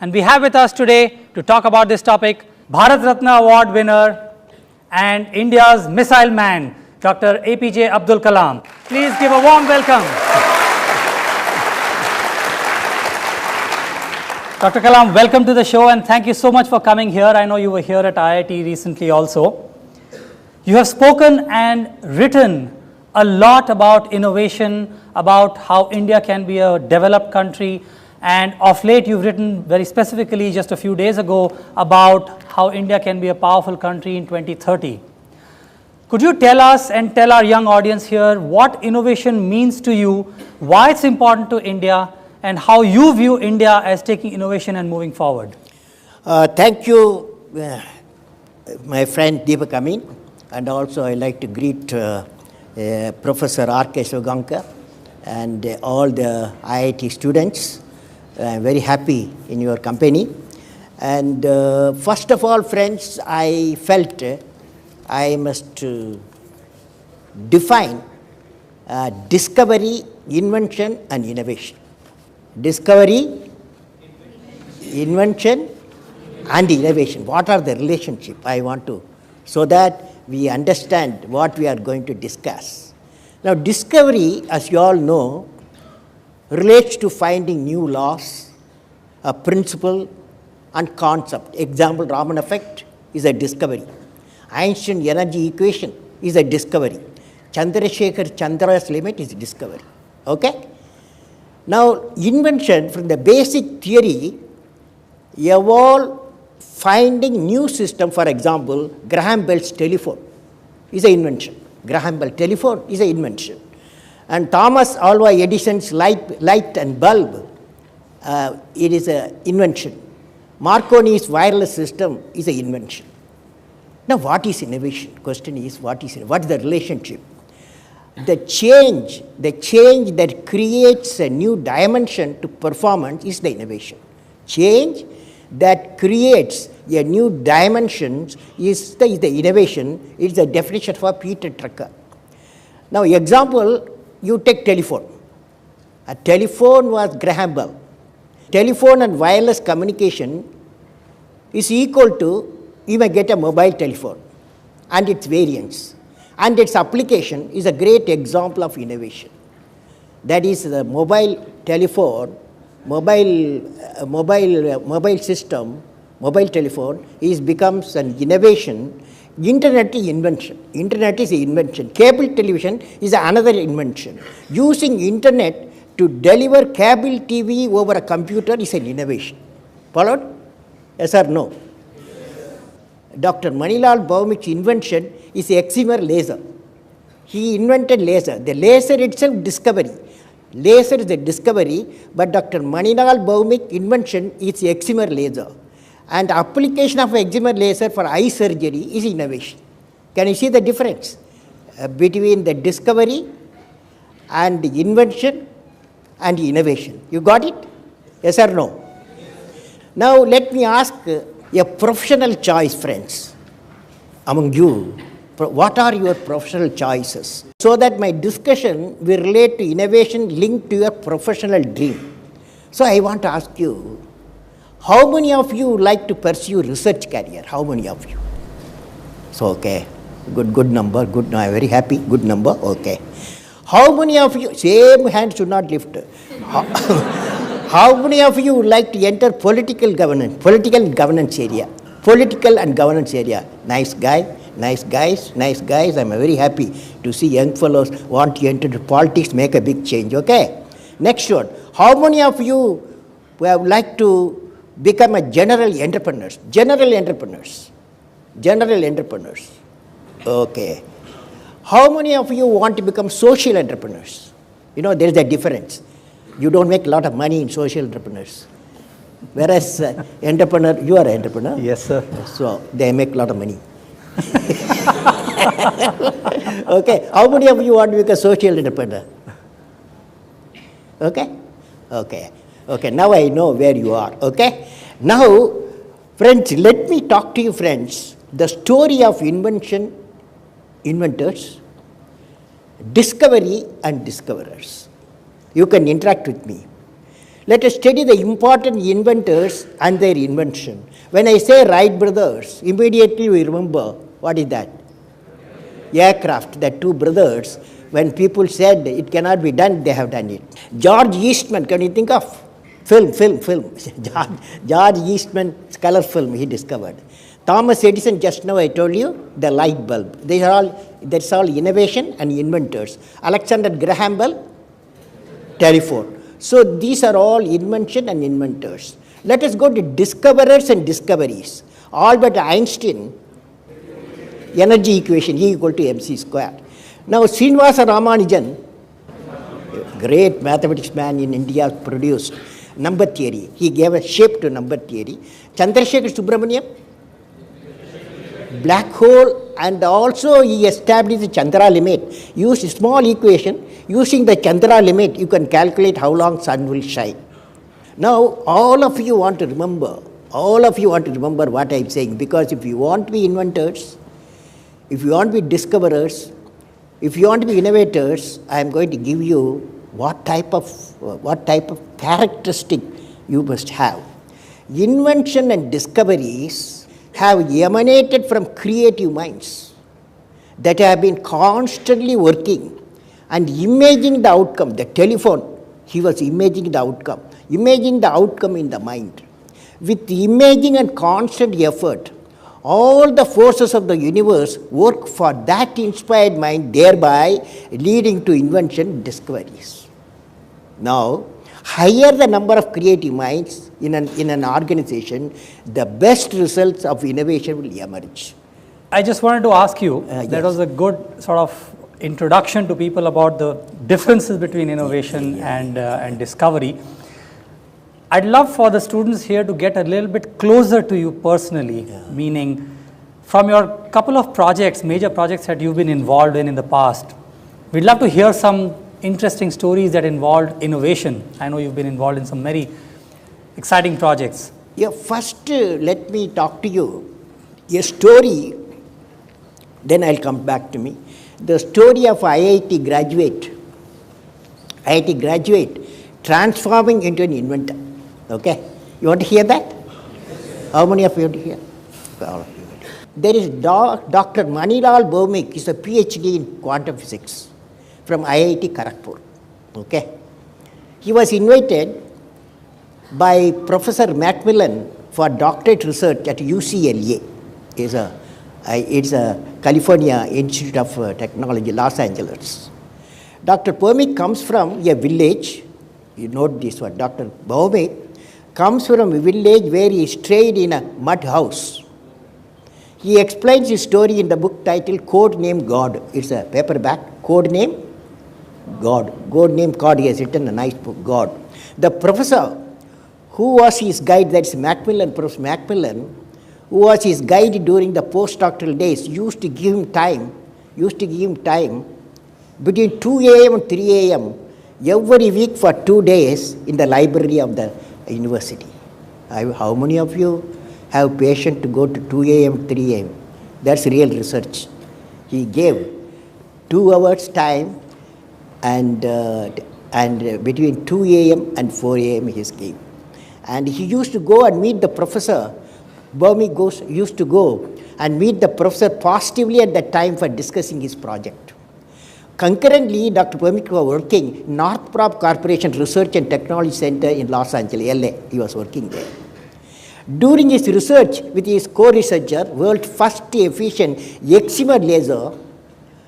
And we have with us today to talk about this topic, Bharat Ratna Award winner and India's missile man, Dr. APJ Abdul Kalam. Please give a warm welcome. Dr. Kalam, welcome to the show and thank you so much for coming here. I know you were here at IIT recently also. You have spoken and written a lot about innovation, about how India can be a developed country, and of late you've written very specifically just a few days ago about how India can be a powerful country in 2030. Could you tell us and tell our young audience here what innovation means to you, why it's important to India, and how you view India as taking innovation and moving forward? Thank you, my friend Deepak Amin, and also I'd like to greet Professor R.K. Sugankar and all the IIT students. I'm very happy in your company. And first of all, friends, I felt I must define discovery, invention and innovation. Discovery, invention and innovation. What are the relationship? I want to, so that we understand what we are going to discuss. Now, discovery, as you all know, relates to finding new laws, a principle and concept. Example, Raman effect is a discovery. Einstein energy equation is a discovery. Chandrasekhar Chandra's limit is a discovery. Okay? Now, invention from the basic theory evolved finding new system. For example, Graham Bell's telephone is an invention. Graham Bell telephone is an invention. And Thomas Alva Edison's light and bulb, it is an invention. Marconi's wireless system is an invention. Now, what is innovation? Question is, what is the relationship? The change that creates a new dimension to performance is the innovation. Change that creates a new dimension is the innovation. It's the definition for Peter Drucker. Now, example, you take telephone. A telephone was Graham Bell. Telephone and wireless communication is equal to, you may get a mobile telephone and its variants. And its application is a great example of innovation. That is the mobile telephone, mobile system, mobile telephone becomes an innovation. Internet is invention. Internet is an invention. Cable television is another invention. Using internet to deliver cable TV over a computer is an innovation. Followed? Yes or no? Dr. Manilal Bhaumik's invention is excimer laser. He invented laser. The laser itself discovery. Laser is a discovery, but Dr. Manilal Bhaumik's invention is excimer laser. And application of excimer laser for eye surgery is innovation. Can you see the difference between the discovery and the invention and innovation? You got it? Yes or no? Now, let me ask a professional choice, friends, among you. What are your professional choices? So that my discussion will relate to innovation linked to your professional dream. So I want to ask you, how many of you like to pursue research career? How many of you? So, okay, good number, good, no, I'm very happy, good number, okay. How many of you, same hand should not lift. How many of you would like to enter political and governance area? Political and governance area. Nice guy, nice guys. I'm very happy to see young fellows want to enter politics, make a big change, okay? Next one. How many of you would like to become a general entrepreneurs? General entrepreneurs. Okay. How many of you want to become social entrepreneurs? You know, there is a difference. You don't make a lot of money in social entrepreneurs. Whereas entrepreneur, you are an entrepreneur. Yes, sir. So they make a lot of money. Okay. How many of you want to become a social entrepreneur? Okay. Now I know where you are. Okay. Now, friends, let me talk to you, friends. The story of invention, inventors, discovery and discoverers. You can interact with me. Let us study the important inventors and their invention. When I say Wright brothers, immediately we remember, what is that? Aircraft, the two brothers. When people said it cannot be done, they have done it. George Eastman, can you think of? Film. George Eastman's color film he discovered. Thomas Edison, just now I told you, the light bulb. That's all innovation and inventors. Alexander Graham Bell, telephone. So these are all invention and inventors. Let us go to discoverers and discoveries. Albert Einstein, energy equation, E equal to mc square. Now Srinivasa Ramanujan, great mathematics man in India, produced number theory. He gave a shape to number theory. Chandrasekhar Subramaniam, black hole, and also he established the Chandra limit. Use a small equation. Using the Chandra limit, you can calculate how long sun will shine. Now, all of you want to remember what I am saying, because if you want to be inventors, if you want to be discoverers, if you want to be innovators, I am going to give you what type of characteristic you must have. Invention and discoveries have emanated from creative minds that have been constantly working and imagining the outcome. The telephone, he was imagining the outcome in the mind. With imaging and constant effort, all the forces of the universe work for that inspired mind, thereby leading to invention and discoveries. Now, higher the number of creative minds in an organization, the best results of innovation will emerge. I just wanted to ask you, Yes. that was a good sort of introduction to people about the differences between innovation and discovery. I'd love for the students here to get a little bit closer to you personally, meaning from your couple of projects, major projects that you've been involved in the past. We'd love to hear some interesting stories that involved innovation. I know you've been involved in some very exciting projects. Yeah, first let me talk to you a story, then I'll come back to me. The story of IIT graduate transforming into an inventor. Okay, you want to hear that? How many of you want to hear? All of you. There is Dr. Manilal Bhaumik, is a PhD in quantum physics from IIT Kharagpur. Okay, he was invited by Professor Macmillan for doctorate research at UCLA. It's a California Institute of Technology, Los Angeles. Dr. Bhaumik comes from a village. You note this one. Dr. Bhaumik comes from a village where he stayed in a mud house. He explains his story in the book titled Code Name God. It's a paperback. Code Name God. Code Name God. He has written a nice book, God. The professor who was his guide, that's Macmillan, Professor Macmillan, who was his guide during the postdoctoral days, used to give him time between 2 a.m. and 3 a.m. every week for 2 days in the library of the university. How many of you have patience to go to 2 a.m., 3 a.m.? That's real research. He gave 2 hours time, and between 2 a.m. and 4 a.m. he gave. And he used to go and meet the professor. Bhaumik used to go and meet the professor positively at that time for discussing his project. Concurrently, Dr. Bhaumik was working in Northrop Corporation Research and Technology Center in Los Angeles, LA. He was working there. During his research with his co-researcher, world's first efficient excimer laser,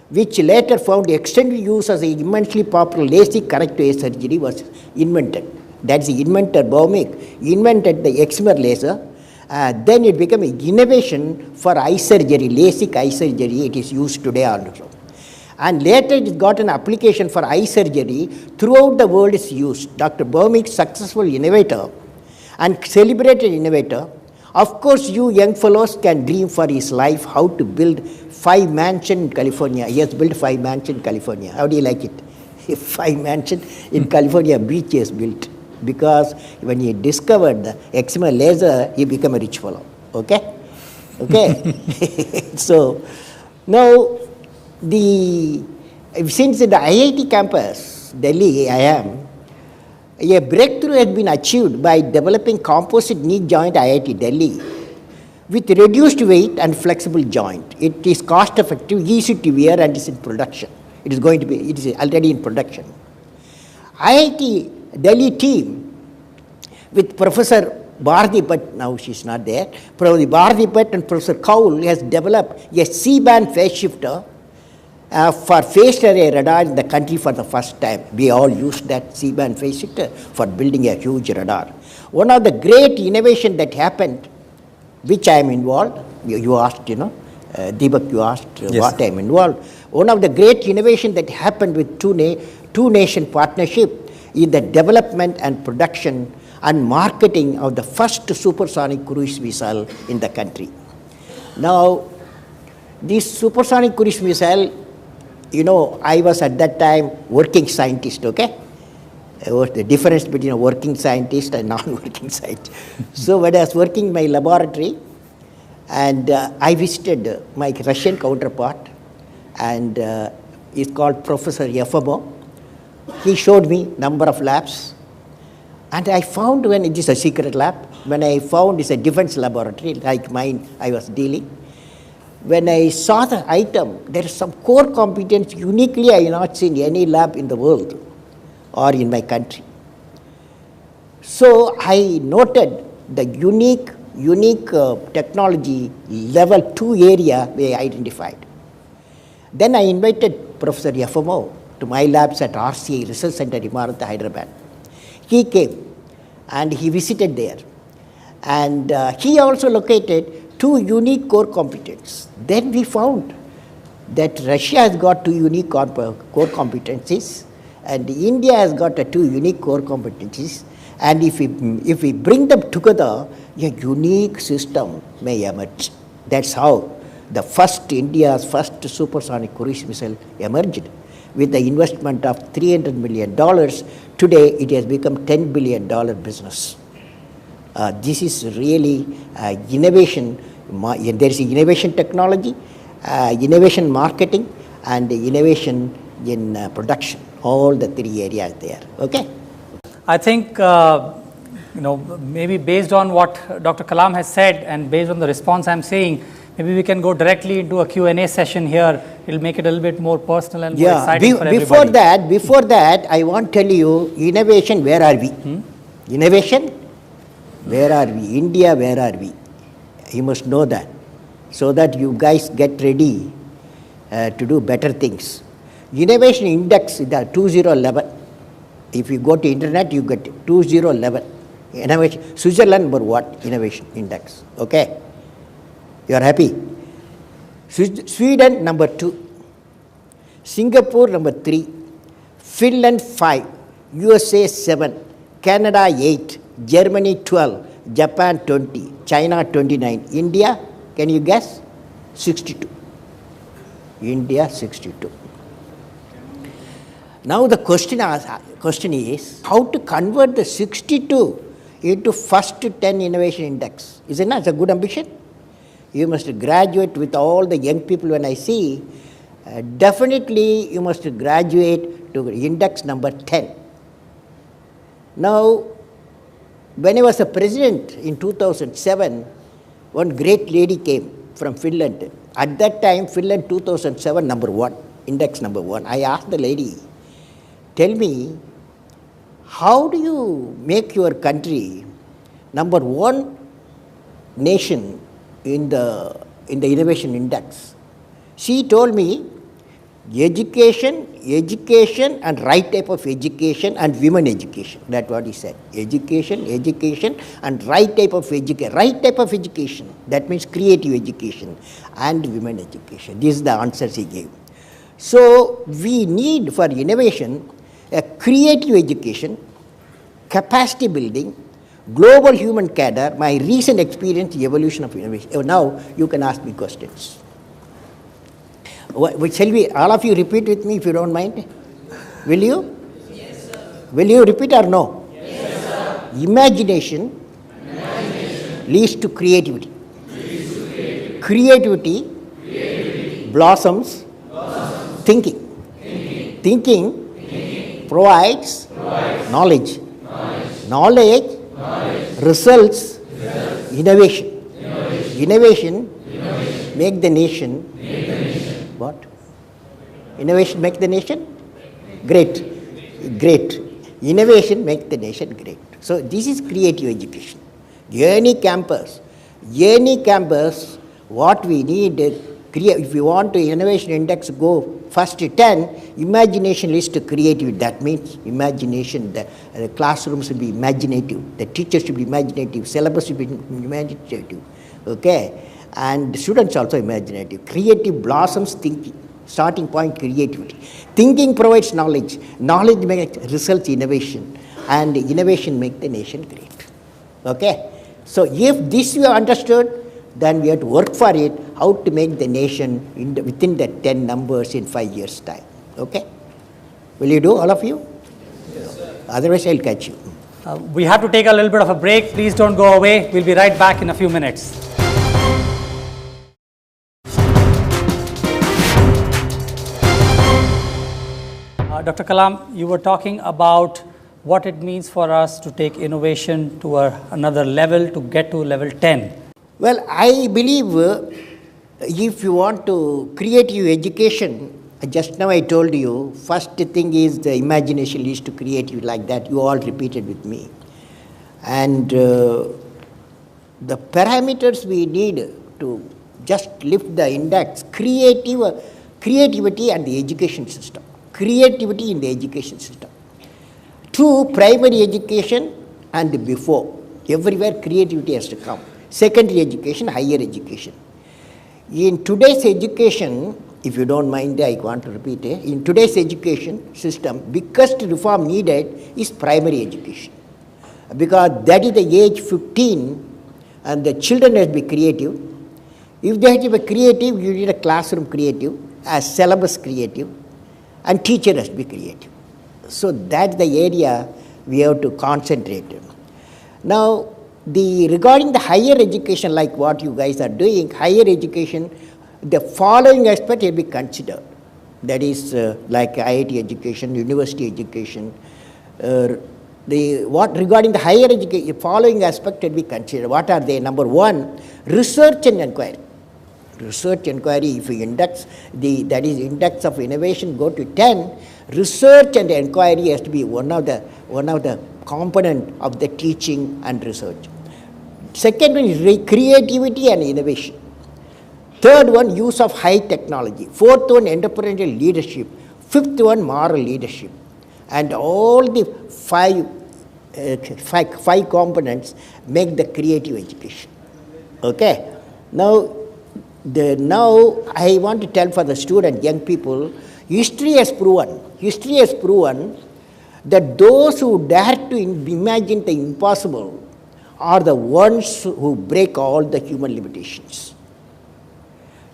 which later found extended use as an immensely popular LASIK corrective eye surgery, was invented. That's the inventor Bhaumik invented the excimer laser. Then it became an innovation for eye surgery, LASIK eye surgery. It is used today also. And later it got an application for eye surgery. Throughout the world is used. Dr. Bhaumik, successful innovator and celebrated innovator. Of course, you young fellows can dream for his life how to build 5 mansions in California. He has built 5 mansions in California. How do you like it? 5 mansions in California beach he has built. Because when he discovered the excimer laser, he became a rich fellow. Okay? Okay? So, now, since in the IIT campus, Delhi, I am, A breakthrough has been achieved by developing composite knee joint IIT Delhi with reduced weight and flexible joint. It is cost effective, easy to wear, and is in production. It is already in production. IIT Delhi team with Professor Bharati Bhatt, now she is not there, Professor Bharati Bhatt and Professor Kaul has developed a C-band phase shifter for phased array radar in the country for the first time. We all used that C-band phase shifter for building a huge radar. One of the great innovation that happened, which I am involved, you asked, Deepak, you asked yes. what I am involved. One of the great innovation that happened with two nation partnership is the development and production and marketing of the first supersonic cruise missile in the country. Now, this supersonic cruise missile, I was at that time working scientist, okay? The difference between a working scientist and non-working scientist. So when I was working in my laboratory, and I visited my Russian counterpart, and he's called Professor Yefimov. He showed me number of labs, and I found, when it is a secret lab, when I found it's a defense laboratory like mine I was dealing, when I saw the item, there is some core competence uniquely I have not seen any lab in the world or in my country. So I noted the unique technology level 2 area we identified. Then I invited Professor Yefimov to my labs at RCA Research Center, Imarat, Hyderabad. He came and he visited there, and he also located 2 unique core competencies. Then we found that Russia has got 2 unique core competencies, and India has got 2 unique core competencies, and if we bring them together, a unique system may emerge. That's how India's first supersonic cruise missile emerged. With the investment of $300 million, today it has become $10 billion business. This is really innovation. There is innovation technology, innovation marketing, and innovation in production. All the 3 areas there. Okay. I think maybe based on what Dr. Kalam has said and based on the response I'm seeing, maybe we can go directly into a Q&A session here. It'll make it a little bit more personal and more exciting for everybody. Before that, I want to tell you, innovation, where are we? Innovation, where are we? India, where are we? You must know that, so that you guys get ready to do better things. Innovation index is the 2011. If you go to internet, you get 2011. Innovation, Switzerland number 1 innovation index. Okay, you are happy. Sweden number 2, Singapore number 3, Finland 5, USA 7, Canada 8, Germany 12, Japan 20, China 29, India, can you guess? 62. India 62. Now the question is how to convert the 62 into first 10 innovation index. Isn't that a good ambition? You must graduate with all the young people when I see, definitely you must graduate to index number 10. Now, when I was a president in 2007, one great lady came from Finland. At that time, Finland 2007 number 1, index number 1. I asked the lady, tell me, how do you make your country number 1 nation in the innovation index? She told me, education and right type of education and women education. That's what he said. Education and right type of education. Right type of education, that means creative education and women education. This is the answers he gave. So we need for innovation a creative education, capacity building, global human cadre, my recent experience, evolution of innovation. Now you can ask me questions. Shall we, all of you repeat with me if you don't mind? Will you? Yes, sir. Will you repeat or no? Yes, sir. Imagination leads to creativity. Creativity blossoms thinking. Thinking provides knowledge. Knowledge, results, innovation. Innovation, make the nation. What? Innovation make the nation? Great. Great. Innovation make the nation great. So this is creative education. Any campus, what we need, if we want to innovation index go first 10, imagination leads to creativity. That means imagination, the classrooms should be imaginative, the teachers should be imaginative, syllabus should be imaginative, okay? And the students also imaginative. Creative blossoms thinking, starting point creativity. Thinking provides knowledge, knowledge makes results innovation, and innovation makes the nation great, okay? So if this you have understood, then we have to work for it, how to make the nation within the 10 numbers in 5 years' time. Okay? Will you do, all of you? Yes, sir. Otherwise, I'll catch you. We have to take a little bit of a break. Please don't go away. We'll be right back in a few minutes. Dr. Kalam, you were talking about what it means for us to take innovation to another level, to get to level 10. Well, I believe if you want to creative education, just now I told you, first thing is the imagination leads to creative, like that, you all repeated with me. And the parameters we need to just lift the index, creativity and the education system. Creativity in the education system. 2, primary education and before. Everywhere creativity has to come. Secondary education, higher education. In today's education, if you don't mind, I want to repeat it. In today's education system, biggest reform needed is primary education. Because that is the age 15 and the children have to be creative. If they have to be creative, you need a classroom creative, a syllabus creative, and teacher has to be creative. So that's the area we have to concentrate on. Now, regarding the higher education, like what you guys are doing, higher education, the following aspect will be considered. That is like IIT education, university education. Regarding the higher education, following aspect will be considered. What are they? Number 1, research and inquiry. Research inquiry, if you index, that is index of innovation go to 10, research and inquiry has to be one of the component of the teaching and research. Second one is creativity and innovation. Third one, use of high technology. Fourth one, entrepreneurial leadership. Fifth one, moral leadership. And all the five components make the creative education. Okay? Now I want to tell for the student, young people, history has proven that those who dare to imagine the impossible are the ones who break all the human limitations.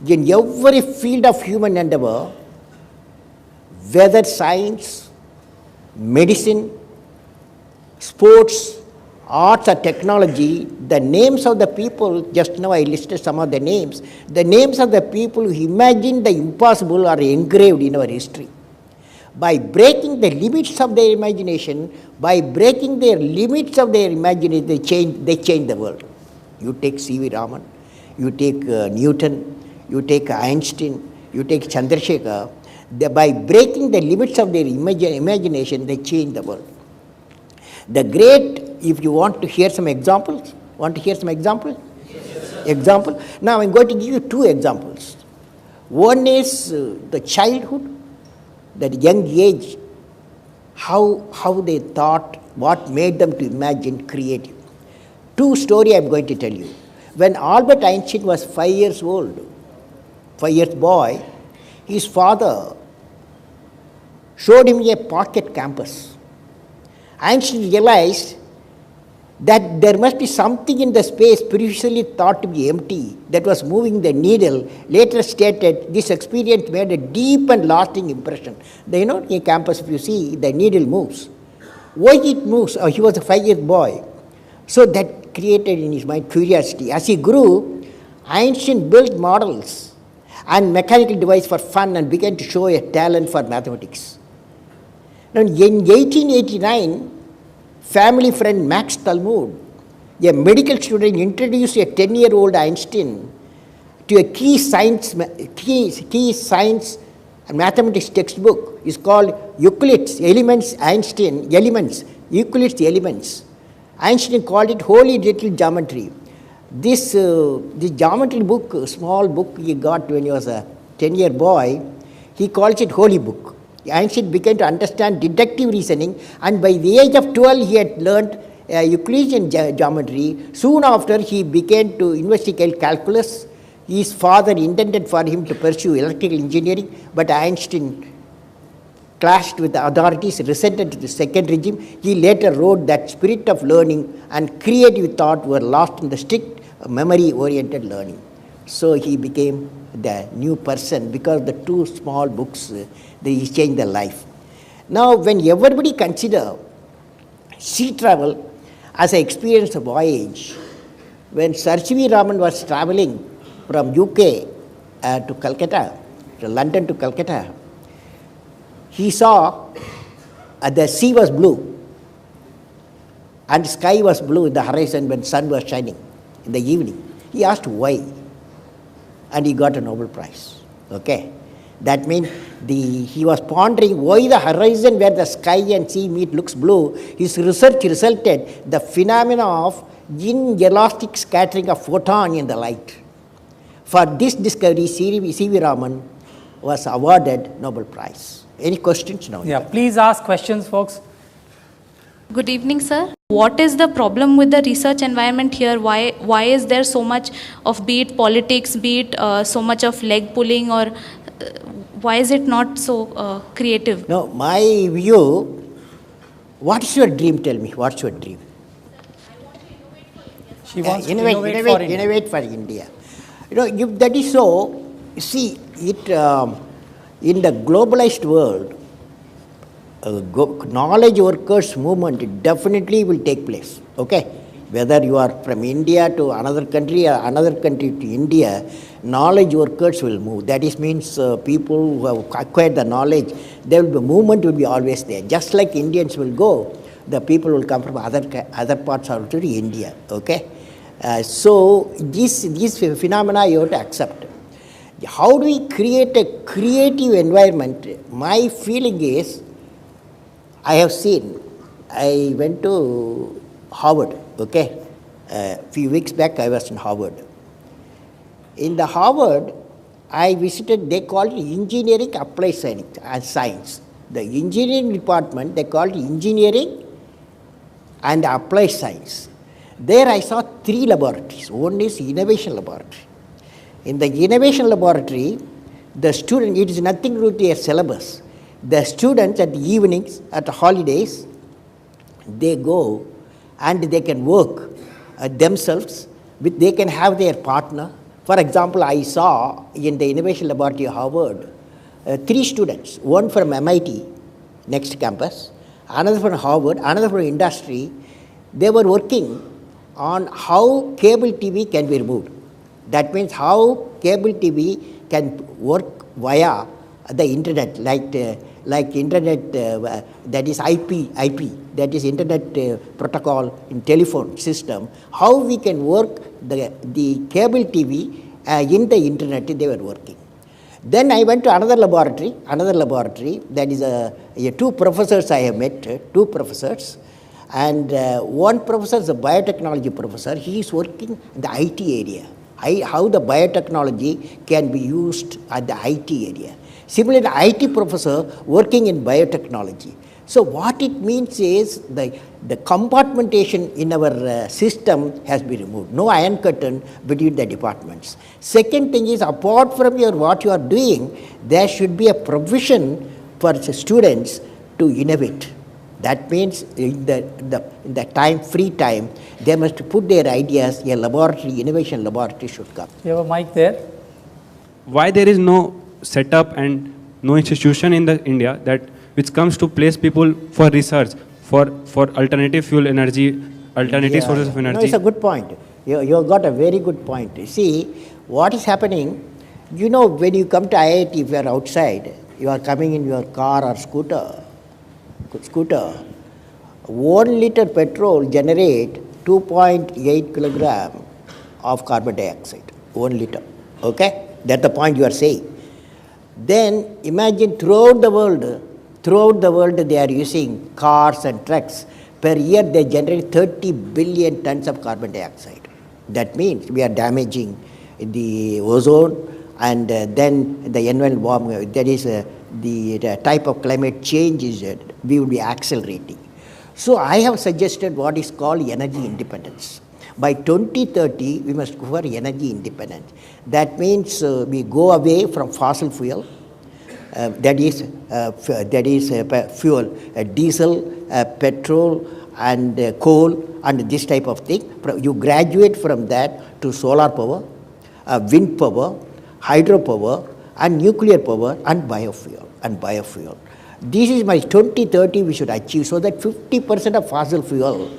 In every field of human endeavor, whether science, medicine, sports, arts or technology, the names of the people, just now I listed some of the names of the people who imagined the impossible are engraved in our history. By breaking the limits of their imagination, they change the world. You take C.V. Raman, you take Newton, you take Einstein, you take Chandrasekhar. By breaking the limits of their imagination, they change the world. The great, if you want to hear some examples, Yes, example? Now I'm going to give you 2 examples. One is the childhood, that young age, how they thought, what made them to imagine creative. 2 stories I'm going to tell you. When Albert Einstein was 5 years old, 5 years boy, his father showed him a pocket compass. Einstein realized that there must be something in the space previously thought to be empty that was moving the needle. Later stated, this experience made a deep and lasting impression. In a campus, if you see, the needle moves. Why it moves? He was a 5-year boy. So that created in his mind curiosity. As he grew, Einstein built models and mechanical devices for fun and began to show a talent for mathematics. Now, in 1889, family friend Max Talmud, a medical student, introduced a 10-year-old Einstein to a key science and mathematics textbook. Is called Euclid's Elements, Euclid's Elements. Einstein called it Holy Little Geometry. This geometry book, small book he got when he was a 10-year boy, he calls it Holy Book. Einstein began to understand deductive reasoning, and by the age of 12 he had learned Euclidean geometry. Soon after he began to investigate calculus. His father intended for him to pursue electrical engineering, but Einstein clashed with the authorities, resented the second regime. He later wrote that spirit of learning and creative thought were lost in the strict memory-oriented learning. So he became the new person because the two small books, they changed their life. Now, when everybody consider sea travel as an experience of voyage, when Sir C.V. Raman was traveling from UK to Calcutta, to London to Calcutta, he saw the sea was blue and sky was blue in the horizon when sun was shining in the evening. He asked why, and he got a Nobel Prize. Okay, that means he was pondering why the horizon where the sky and sea meet looks blue. His research resulted the phenomena of inelastic scattering of photon in the light. For this discovery, C.V. Raman was awarded Nobel Prize. Any questions now? Yeah, please ask questions, folks. Good evening, sir. What is the problem with the research environment here? Why is there so much of, be it politics, be it so much of leg pulling, or why is it not so creative? No, my view, what's your dream? Tell me, what's your dream? She wants to innovate for India. You know, if that is so, see, it in the globalized world, knowledge workers movement definitely will take place. Okay, whether you are from India to another country or another country to India, knowledge workers will move. That is means people who have acquired the knowledge, there will be movement will be always there. Just like Indians will go, the people will come from other parts of India. Okay, so these phenomena you have to accept. How do we create a creative environment? My feeling is, I have seen, I went to Harvard, okay. A few weeks back I was in Harvard. In the Harvard, I visited, they called it engineering applied science. The engineering department, they called it engineering and applied science. There I saw 3 laboratories. One is innovation laboratory. In the innovation laboratory, the student, it is nothing to do with their syllabus. The students at the evenings, at the holidays, they go and they can work themselves, they can have their partner. For example, I saw in the innovation laboratory of Harvard, 3 students, one from MIT, next campus, another from Harvard, another from industry. They were working on how cable TV can be removed. That means how cable TV can work via the internet, like internet, that is IP, that is internet protocol in telephone system. How we can work the cable TV in the internet, they were working. Then I went to another laboratory, that is 2 professors I have met, 2 professors. And one professor is a biotechnology professor. He is working in the IT area. How the biotechnology can be used at the IT area. Similarly, the IT professor working in biotechnology. So what it means is the compartmentation in our system has been removed. No iron curtain between the departments. Second thing is, apart from what you are doing, there should be a provision for the students to innovate. That means in the time, free time, they must put their ideas. A laboratory, innovation laboratory should come. You have a mic there. Why there is no setup and no institution in India that which comes to place people for research for alternative fuel energy, alternative sources of energy? No, it's a good point. You got a very good point. You see, what is happening, when you come to IIT, if you are outside, you are coming in your car or scooter, 1 liter petrol generate 2.8 kilogram of carbon dioxide, 1 liter. Okay? That's the point you are saying. Then imagine throughout the world they are using cars and trucks. Per year they generate 30 billion tons of carbon dioxide. That means we are damaging the ozone and then the environment warming. That is the type of climate change is we will be accelerating. So I have suggested what is called energy independence. By 2030, we must go for energy independence. That means we go away from fossil fuel. That is fuel, diesel, petrol, and coal, and this type of thing. You graduate from that to solar power, wind power, hydropower, and nuclear power, and biofuel. This is my 2030 we should achieve, so that 50% of fossil fuel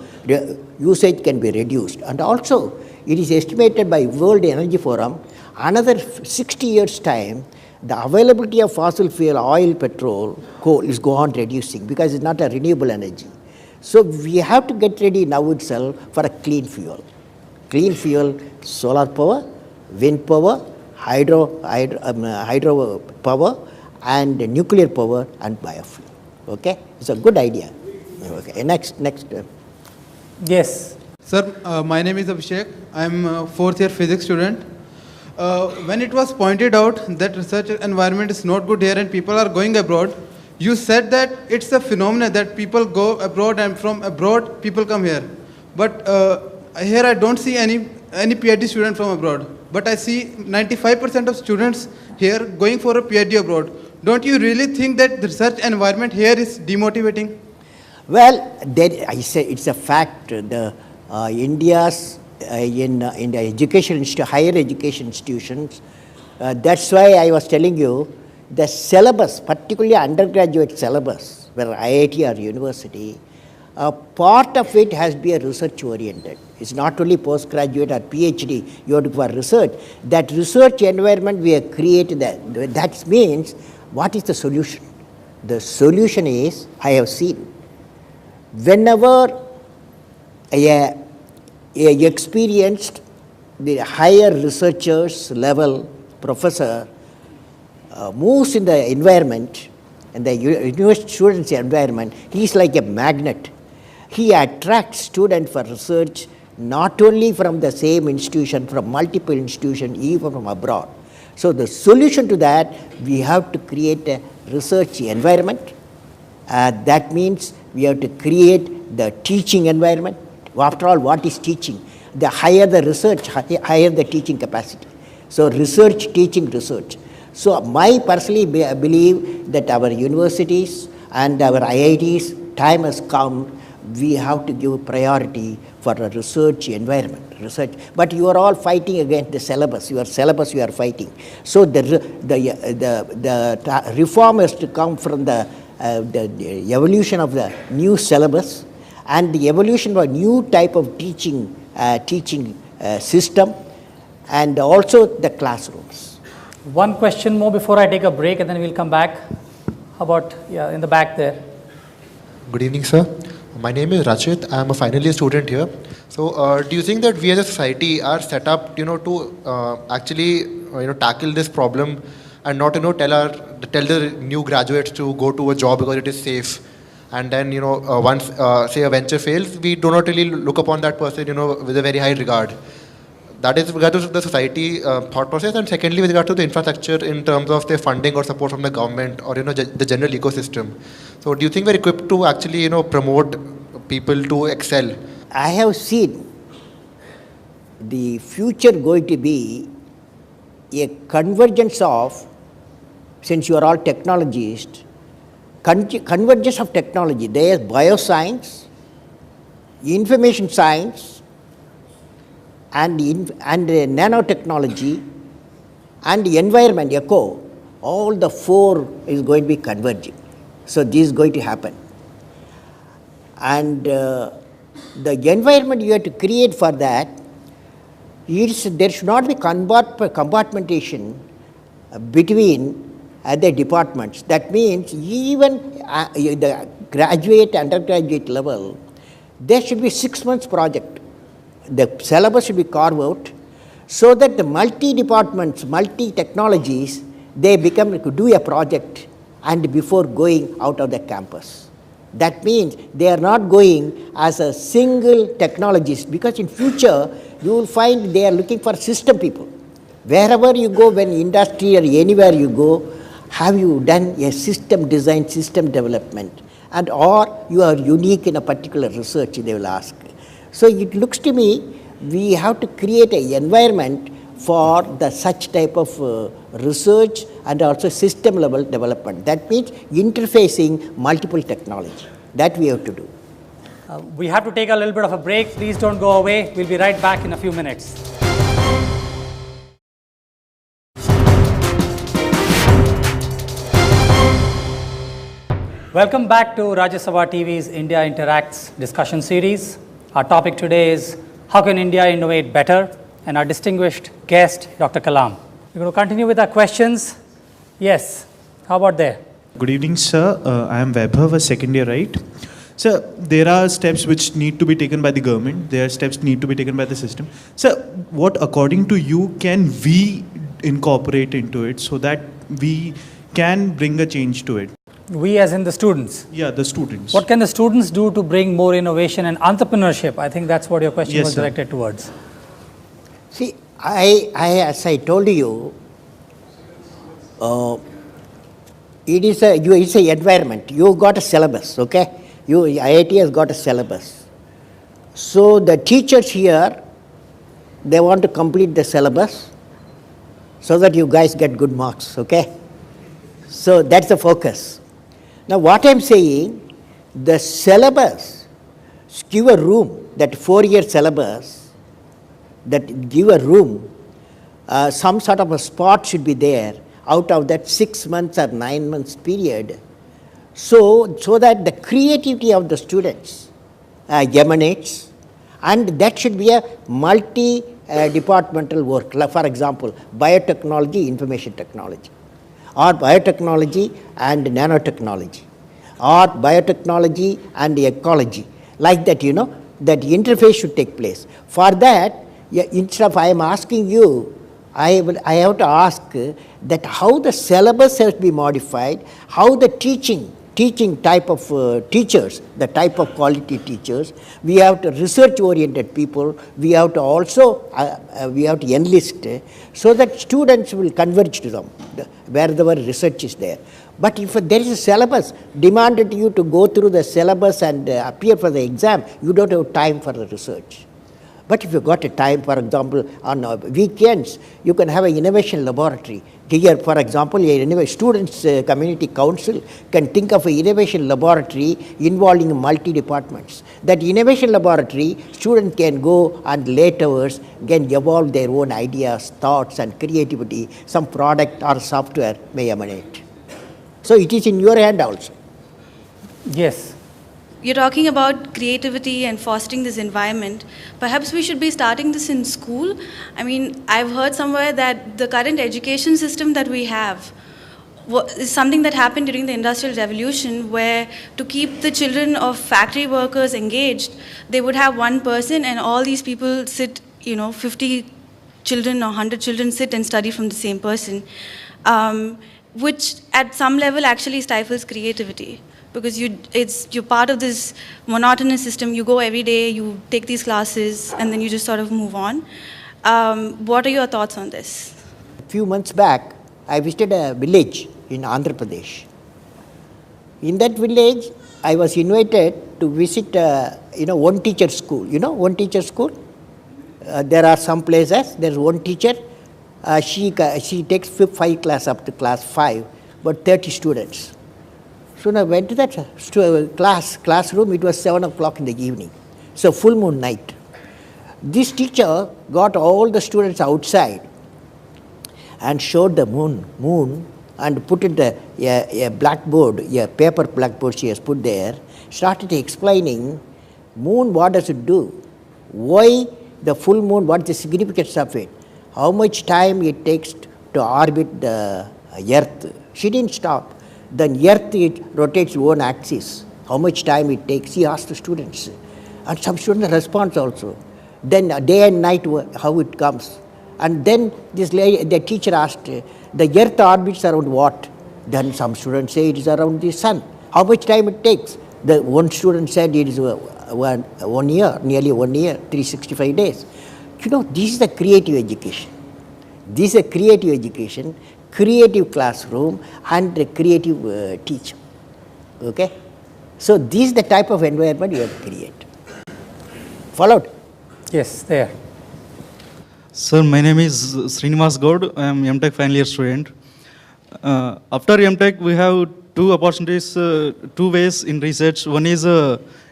usage can be reduced. And also, it is estimated by World Energy Forum, another 60 years' time, the availability of fossil fuel, oil, petrol, coal is go on reducing because it's not a renewable energy. So we have to get ready now itself for a clean fuel. Clean fuel, solar power, wind power, hydro power, and nuclear power, and biofuel. Okay? It's a good idea. Okay. Next. Yes. Sir, my name is Abhishek. I am a fourth year physics student. When it was pointed out that research environment is not good here and people are going abroad, you said that it's a phenomenon that people go abroad and from abroad people come here. But here I don't see any PhD student from abroad. But I see 95% of students here going for a PhD abroad. Don't you really think that the research environment here is demotivating? Well, I say it's a fact. The India's in the higher education institutions. That's why I was telling you the syllabus, particularly undergraduate syllabus, where IIT or university, part of it has been research oriented. It's not only postgraduate or PhD. You have to go for research. That research environment we have created. That means what is the solution? The solution is I have seen. Whenever a experienced, the higher researchers level professor moves in the environment, in the university students' environment, he is like a magnet. He attracts students for research not only from the same institution, from multiple institutions, even from abroad. So the solution to that, we have to create a research environment. That means we have to create the teaching environment. After all, what is teaching? The higher the research, higher the teaching capacity. So research, teaching, research. So I personally believe that our universities and our IITs, time has come, we have to give priority for a research environment. But you are all fighting against the syllabus. Your syllabus you are fighting. So the reform has to come from the evolution of the new syllabus and the evolution of a new type of teaching system, and also the classrooms. One question more before I take a break, and then we'll come back. How about in the back there? Good evening, sir. My name is Rachit. I am a final year student here. So, do you think that we as a society are set up, to actually, tackle this problem and not, tell the new graduates to go to a job because it is safe, and then, once say a venture fails, we do not really look upon that person, with a very high regard. That is with regard to the society thought process, and secondly with regard to the infrastructure in terms of their funding or support from the government or the general ecosystem. So do you think we're equipped to actually promote people to excel? I have seen the future going to be a convergence of, since you are all technologists, convergence of technology. There is bioscience, information science, and nanotechnology, and the environment, eco, all the four is going to be converging. So this is going to happen. And the environment you have to create for that, there should not be compartmentation between the departments. That means even the graduate, undergraduate level, there should be 6 months project. The syllabus should be carved out so that the multi-departments, multi-technologies, they could do a project and before going out of the campus. That means they are not going as a single technologist, because in future you will find they are looking for system people. Wherever you go, when industry or anywhere you go, have you done a system design, system development, and or you are unique in a particular research, they will ask. So it looks to me we have to create an environment for the such type of research and also system level development. That means interfacing multiple technology. That we have to do. We have to take a little bit of a break. Please don't go away. We'll be right back in a few minutes. Welcome back to Rajya Sabha TV's India Interacts discussion series. Our topic today is how can India innovate better? And our distinguished guest, Dr. Kalam. We're going to continue with our questions. Yes, how about there? Good evening, sir. I am Vaibhav, a second year, right? Sir, there are steps which need to be taken by the government. There are steps need to be taken by the system. Sir, what according to you can we incorporate into it so that we can bring a change to it? We as in the students? Yeah, the students. What can the students do to bring more innovation and entrepreneurship? I think that's what your question Yes, was sir. directed towards. See, as I told you, it's an environment. You got a syllabus, okay? IIT has got a syllabus. So the teachers here, they want to complete the syllabus so that you guys get good marks, okay? So that's the focus. Now what I'm saying, the syllabus, give a room, that 4-year syllabus, that give a room, some sort of a spot should be there out of that 6 months or 9 months period, so that the creativity of the students emanates, and that should be a multi-departmental work. Like for example, biotechnology, information technology, or biotechnology and nanotechnology, or biotechnology and ecology. Like that, that interface should take place. For that, instead of I am asking you, I have to ask that how the syllabus has to be modified, how the teaching type of teachers, the type of quality teachers, we have to research-oriented people, we have to also, we have to enlist so that students will converge to them, wherever research is there. But if there is a syllabus demanded you to go through the syllabus and appear for the exam, you don't have time for the research. But if you got a time, for example, on weekends, you can have an innovation laboratory. Here, for example, a students' community council can think of an innovation laboratory involving multi-departments. That innovation laboratory, students can go and late hours can evolve their own ideas, thoughts and creativity. Some product or software may emanate. So it is in your hand also. Yes. You're talking about creativity and fostering this environment. Perhaps we should be starting this in school. I mean, I've heard somewhere that the current education system that we have is something that happened during the Industrial Revolution, where to keep the children of factory workers engaged, they would have one person and all these people sit, 50 children or 100 children sit and study from the same person, which at some level actually stifles creativity. Because you're part of this monotonous system. You go every day, you take these classes, and then you just sort of move on. What are your thoughts on this? A few months back, I visited a village in Andhra Pradesh. In that village, I was invited to visit, one teacher school. One teacher school? There are some places, there's one teacher. She takes 5 class up to class 5, but 30 students. So when I went to that classroom, it was 7 o'clock in the evening. So full moon night. This teacher got all the students outside and showed the moon and put it a blackboard, a paper blackboard she has put there, started explaining moon, what does it do? Why the full moon, what's the significance of it? How much time it takes to orbit the earth? She didn't stop. The earth, it rotates one axis. how much time it takes. He asked the students. And some students respond also. Then day and night, how it comes. And then the teacher asked, the earth orbits around what? Then some students say it is around the sun. How much time it takes? The one student said it is 1 year, nearly 1 year, 365 days. You know, this is a creative education. This is a creative education, creative classroom, and a creative teacher. Okay? So this is the type of environment you have to create. Followed? Yes, there. Sir, my name is Srinivas Gaud. I am MTech final year student. After MTech, we have two opportunities, two ways in research. One is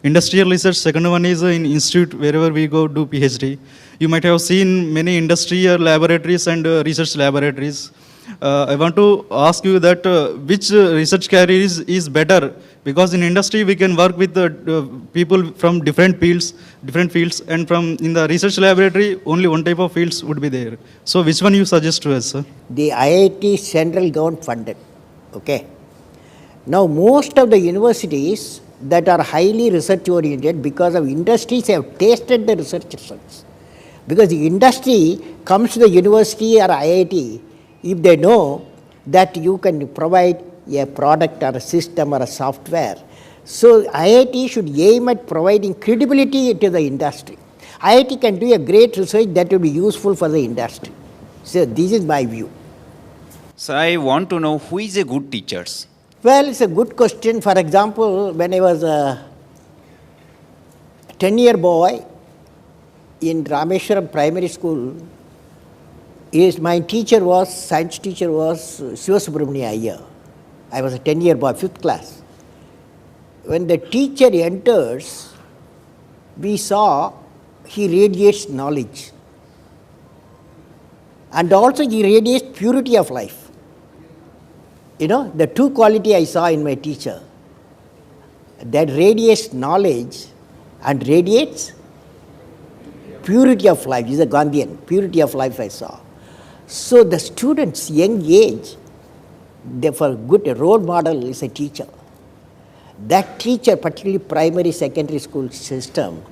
industrial research. Second one is in institute, wherever we go do PhD. You might have seen many industrial laboratories and research laboratories. I want to ask you that which research career is better, because in industry we can work with people from different fields, and from in the research laboratory only one type of fields would be there. So which one you suggest to us, sir? The IIT central government funded. Okay. Now most of the universities that are highly research oriented, because of industries have tasted the research results. Because the industry comes to the university or IIT if they know that you can provide a product or a system or a software. So IIT should aim at providing credibility to the industry. IIT can do a great research that will be useful for the industry. So this is my view. So I want to know who is a good teachers? Well, it's a good question. For example, when I was a 10-year boy in Rameshwaram Primary School, my teacher was, science teacher was Sivasubramania Iyer. I was a 10-year boy, 5th class. When the teacher enters, we saw he radiates knowledge. And also he radiates purity of life. You know, the two quality I saw in my teacher, that radiates knowledge and radiates purity of life. He's a Gandhian, purity of life I saw. So the students, young age, therefore good role model is a teacher. That teacher, particularly primary, secondary school system,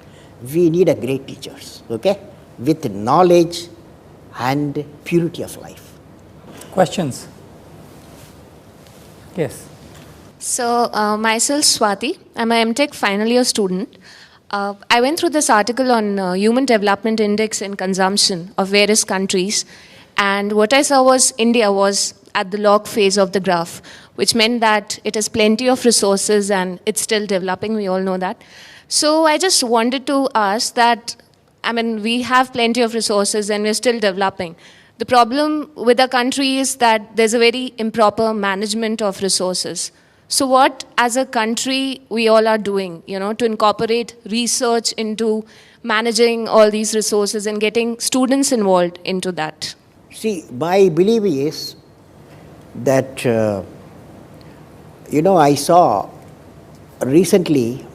we need a great teachers, okay, with knowledge and purity of life. Questions? Yes. So, myself Swati, I'm a MTech final year student. I went through this article on Human Development Index and consumption of various countries, and what I saw was India was at the log phase of the graph, which meant that it has plenty of resources and it's still developing, we all know that. So I just wanted to ask that, I mean, we have plenty of resources and we're still developing. The problem with the country is that there's a very improper management of resources. So what, as a country, we all are doing, you know, to incorporate research into managing all these resources and getting students involved into that? See, my belief is that, you know, I saw recently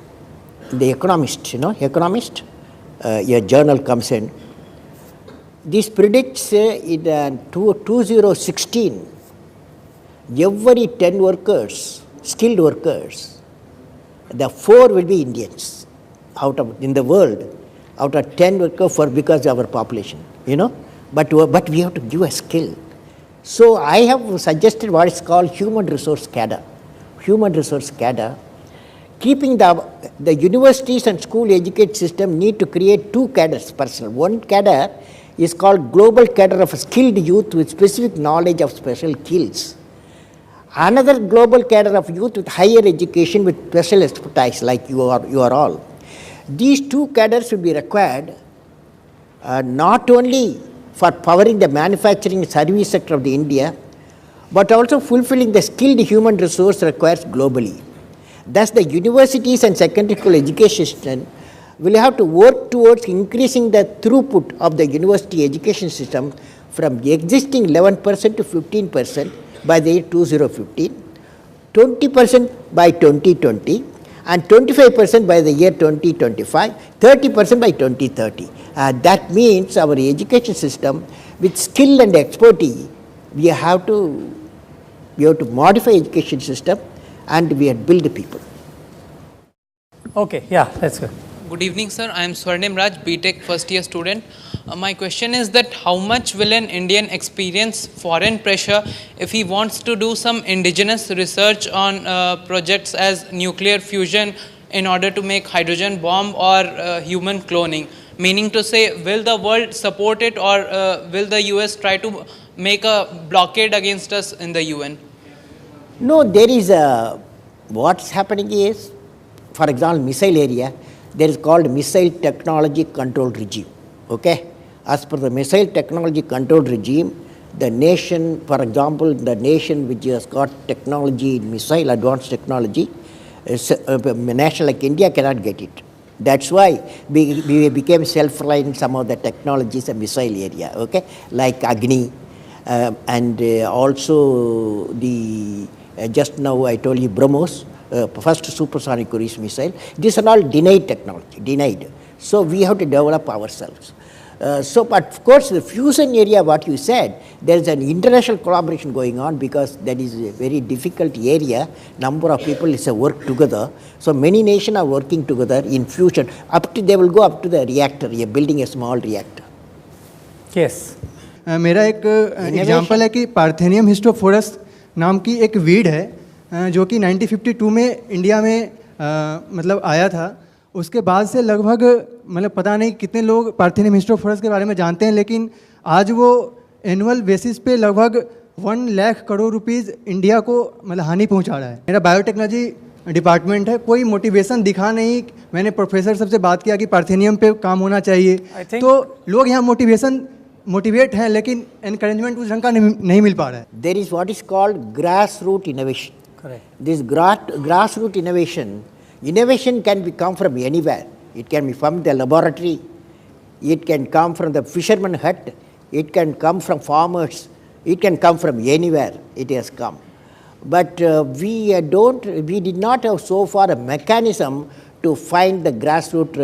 The Economist, you know, Economist, a journal comes in. This predicts in 2016, every 10 workers, skilled workers, the 4 will be Indians in the world, out of 10 workers because of our population, you know. But we have to give a skill. So I have suggested what is called human resource cadre. Human resource cadre. Keeping the universities and school education system need to create 2 cadres personal. One cadre is called global cadre of skilled youth with specific knowledge of special skills. Another global cadre of youth with higher education with special expertise like you are all. These 2 cadres will be required not only for powering the manufacturing service sector of the India, but also fulfilling the skilled human resource requires globally. Thus, the universities and secondary school education system will have to work towards increasing the throughput of the university education system from the existing 11% to 15% by the year 2015, 20% by 2020, and 25% by the year 2025, 30% by 2030. That means our education system with skill and expertise, we have to modify education system and we have build people. Okay, yeah, that's good. Good evening, sir. I am Swarnim Raj, BTech first year student. My question is that how much will an Indian experience foreign pressure if he wants to do some indigenous research on projects as nuclear fusion in order to make hydrogen bomb or human cloning? Meaning to say, will the world support it, or will the US try to make a blockade against us in the UN? No, there is a, what's happening is, for example, missile area, there is called missile technology control regime. Okay? As per the missile technology control regime, the nation, for example, the nation which has got technology, missile advanced technology, a nation like India cannot get it. That's why we became self-reliant in some of the technologies and missile area, okay, like Agni, and also the, just now I told you BrahMos, first supersonic cruise missile. These are all denied technology, denied. So we have to develop ourselves. But of course, the fusion area, what you said, there is an international collaboration going on because that is a very difficult area. Number of people is a work together. So many nations are working together in fusion. Up to, they will go up to the reactor, building a small reactor. Yes. मेरा एक example है कि parthenium हिस्टोफोरस नाम की एक weed है जो कि 1952 में इंडिया में मतलब आया था. उसके बाद से लगभग मतलब पता नहीं कितने लोग पार्थेनियम हिस्टोफोरस के बारे में जानते हैं, लेकिन आज वो एनुअल बेसिस पे लगभग 1 लाख करोड़ रुपीस इंडिया को मतलब हानि पहुंचा रहा है. मेरा बायोटेक्नोलॉजी डिपार्टमेंट है, कोई मोटिवेशन दिखा नहीं. मैंने प्रोफेसर सबसे बात किया कि पार्थेनियम पे काम होना चाहिए, तो लोग यहाँ मोटिवेट हैं, लेकिन एनकरेजमेंट उस ढंग का नहीं मिल पा रहा है. There is what is called grassroots innovation. Correct. This grassroots innovation can come from anywhere. It can be from the laboratory, it can come from the fisherman hut, it can come from farmers, it can come from anywhere. It has come. But we did not have so far a mechanism to find the grassroots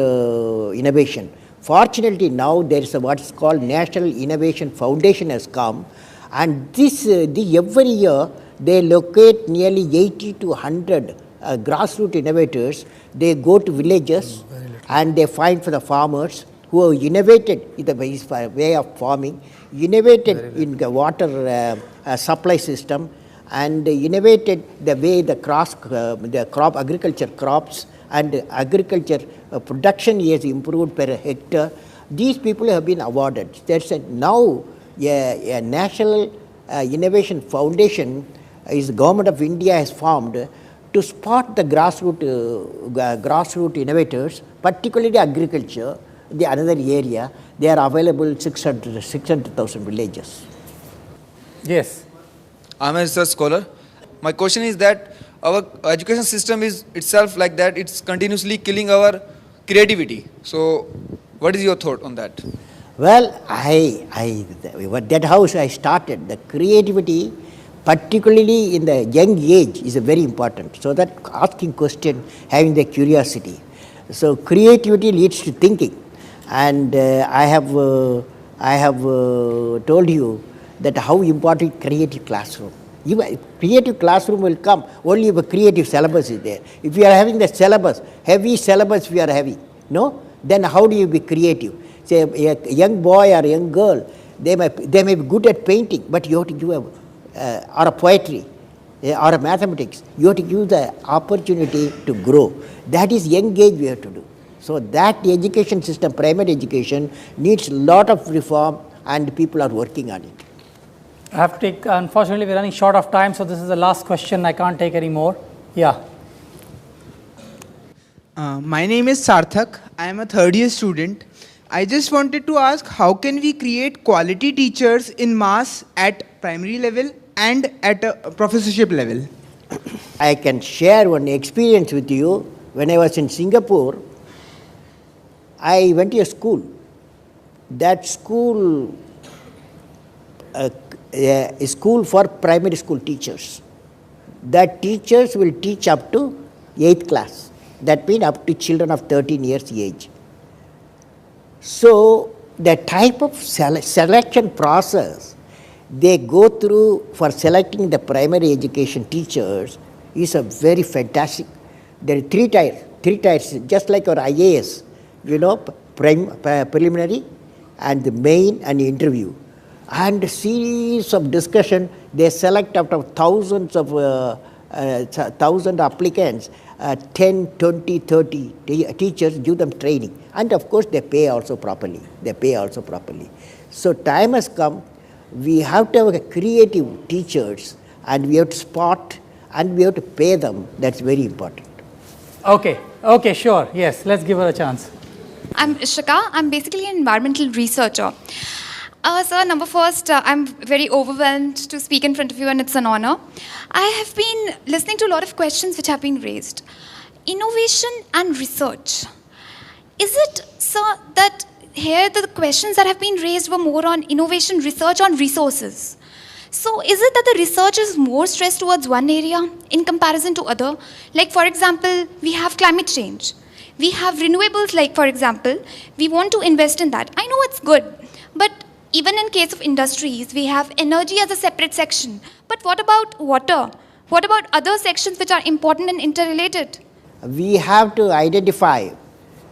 innovation. Fortunately, now there is what is called National Innovation Foundation has come, and this every year they locate nearly 80 to 100 grassroots innovators. They go to villages and they find for the farmers who have innovated in the way of farming, innovated in the water supply system, and innovated the way the crop agriculture crops and agriculture production is improved per hectare. These people have been awarded. There's now a National Innovation Foundation is the Government of India has formed to spot the grassroots innovators, particularly agriculture, the another area. They are available 600,000 villages. Yes. I'm a research scholar. My question is that our education system is itself like that. It's continuously killing our creativity. So, what is your thought on that? Well, that house I started. The creativity, particularly in the young age, is very important. So that asking question, having the curiosity. So creativity leads to thinking, and I have told you that how important creative classroom. Creative classroom will come only if a creative syllabus is there. If you are having the syllabus, heavy syllabus we are having, no? Then how do you be creative? Say a young boy or a young girl, they may be good at painting, but you have to give or a poetry or a mathematics. You have to give the opportunity to grow. That is young age we have to do. So that education system, primary education, needs a lot of reform, and people are working on it. I have to take, unfortunately we're running short of time, so this is the last question. I can't take any more. Yeah. My name is Sarthak. I am a third year student. I just wanted to ask, how can we create quality teachers in mass at primary level and at a professorship level? I can share one experience with you. When I was in Singapore, I went to a school. That school a school for primary school teachers. That teachers will teach up to 8th class. That means up to children of 13 years age. So the type of selection process they go through for selecting the primary education teachers is a very fantastic. There are 3 tiers. three tiers, just like our IAS, preliminary and the main and interview. And a series of discussion, they select out of thousands of 1,000 applicants, 10, 20, 30 teachers, give them training. And of course, they pay also properly. So time has come, we have to have creative teachers, and we have to spot and we have to pay them. That's very important. Okay, sure. Yes, let's give her a chance. I'm Ishika. I'm basically an environmental researcher. Sir, number first, I'm very overwhelmed to speak in front of you, and it's an honor. I have been listening to a lot of questions which have been raised. Innovation and research. Is it, sir, that here the questions that have been raised were more on innovation, research on resources? So is it that the research is more stressed towards one area in comparison to other? Like, for example, we have climate change. We have renewables, like, for example, we want to invest in that. I know it's good, but even in case of industries, we have energy as a separate section. But what about water? What about other sections which are important and interrelated? We have to identify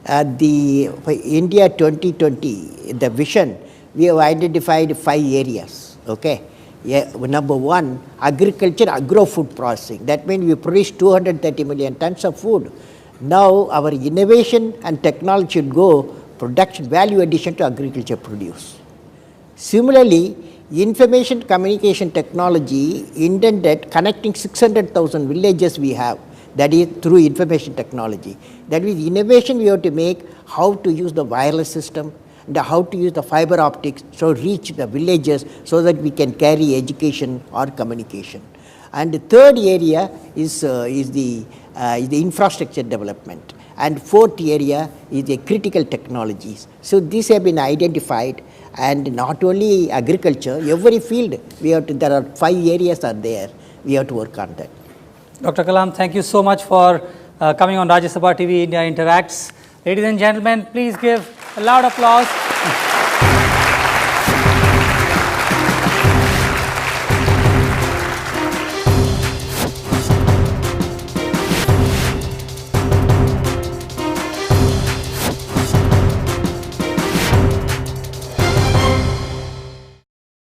for India 2020, the vision, we have identified 5 areas, okay? Yeah, number 1, agriculture, agro-food processing. That means we produce 230 million tons of food. Now our innovation and technology should go production, value addition to agriculture produce. Similarly, information communication technology intended connecting 600,000 villages we have, that is through information technology. That is innovation we have to make, how to use the wireless system, and how to use the fiber optics to reach the villages so that we can carry education or communication. And the third area is the infrastructure development. And fourth area is the critical technologies. So these have been identified, and not only agriculture, every field we have to, there are 5 areas are there, we have to work on that. Dr. Kalam, thank you so much for coming on Rajya Sabha TV India Interacts. Ladies and gentlemen, please give a loud applause